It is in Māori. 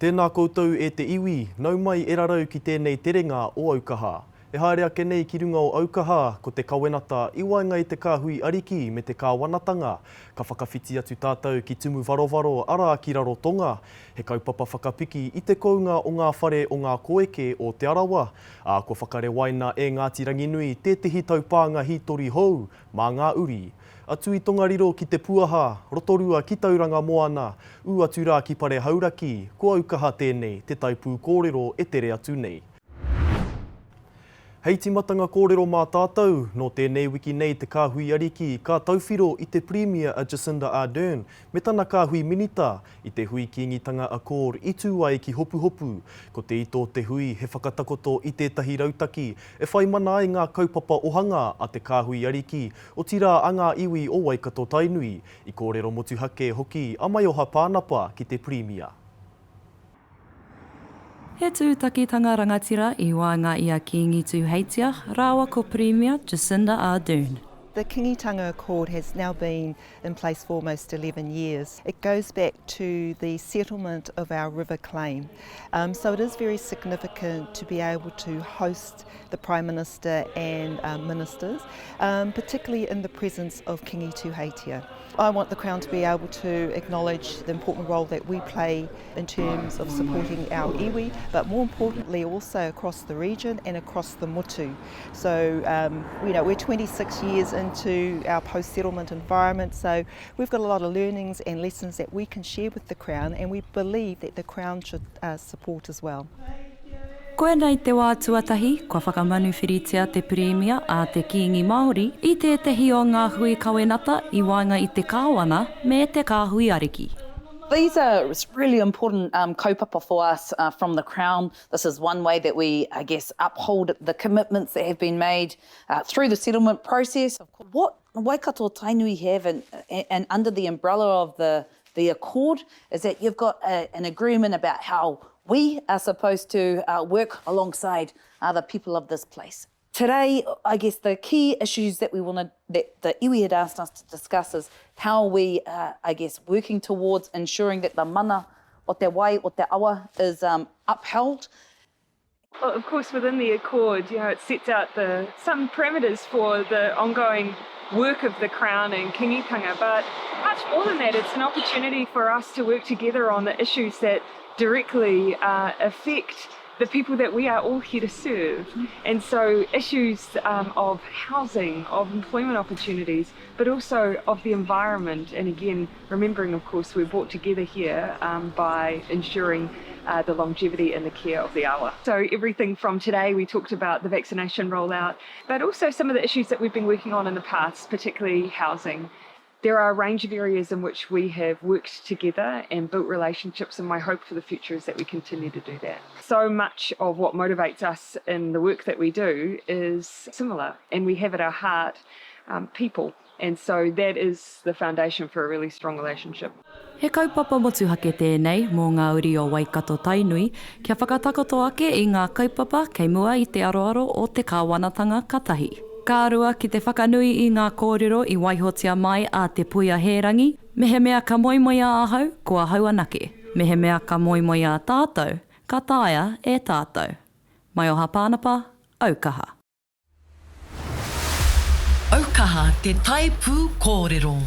Tēnā koutou e te iwi, nau mai e rarau ki tēnei terenga o Aukaha. E haere ake nei ki runga o Aukaha, ko te kawenata iwainga i te kāhui ariki me te kāwanatanga. Ka whakawhiti atu tātou ki tumu Wherowhero ara ki raro tonga. He kaupapa whakapiki i te kounga o ngā whare o ngā koeke o te arawa. Ko whakare waina e Ngāti Ranginui tētehi taupānga hitori hou mā ngā uri. Atu i tongariro ki te puaha, rotorua ki tauranga moana, u atu rā ki pare hauraki, ko Aukaha tēnei, te taipū kōrero e tere atu nei. Hei timatanga kōrero mā tātou, no tēnei wiki nei te kāhui ariki, ka tauwhiro i te Premier Jacinda Ardern, me tana kāhui minita, i te hui kingitanga Accord i tū ai ki hopu hopu. Ko te ito te hui he whakatakoto i tētahi rautaki, e whai mana ai ngā kaupapa ohanga a te kāhui ariki, o tira a ngā iwi o Waikato Tainui, i kōrero motuhake hoki a mai oha pānapa ki te Premier. He tūtakitanga rangatira I wānga I a Kingi Tūheitia, rāua ko Premier Jacinda Ardern. The Kingitanga Accord has now been in place for almost 11 years. It goes back to the settlement of our river claim. So it is very significant to be able to host the Prime Minister and ministers, particularly in the presence of Kingi Tūheitia. I want the Crown to be able to acknowledge the important role that we play in terms of supporting our iwi, but more importantly also across the region and across the motu. So, we're 26 years into our post-settlement environment, so we've got a lot of learnings and lessons that we can share with the Crown, and we believe that the Crown should support as well. Koe nei te wā tuatahi, kua whakamanuwhiritia te Premier a te Kingi Māori I tētahi o ngā hui kawenata I wainga I te kāwana me te kāhui ariki. These are really important kaupapa for us from the Crown. This is one way that we, uphold the commitments that have been made through the settlement process. What Waikato Tainui have and under the umbrella of the Accord is that you've got an agreement about how we are supposed to work alongside the people of this place. Today, the key issues that that the iwi had asked us to discuss is how we, working towards ensuring that the mana o te wai o te awa is upheld. Well, of course, within the Accord, it sets out some parameters for the ongoing work of the Crown and Kingitanga, but much more than that, it's an opportunity for us to work together on the issues that directly affect the people that we are all here to serve. And so issues of housing, of employment opportunities, but also of the environment. And again, remembering, of course, we're brought together here by ensuring the longevity and the care of the awa. So everything from today, we talked about the vaccination rollout, but also some of the issues that we've been working on in the past, particularly housing. There are a range of areas in which we have worked together and built relationships, and my hope for the future is that we continue to do that. So much of what motivates us in the work that we do is similar, and we have at our heart people, and so that is the foundation for a really strong relationship. He kaupapa motuhake tēnei mō ngā uri o Waikato Tainui, kia whakatakoto ake I ngā kaupapa kei mua I te aroaro o te kāwanatanga katahi. Kārua ki te whakanui I ngā kōrero I waihotia mai a te puia herangi, mehe mea ka moimoia ahau, kua hauanake. Mehe mea ka moimoia a tātou, ka tāia e tātou. Mai oha pānapa, Aukaha. Aukaha te taipū kōrero.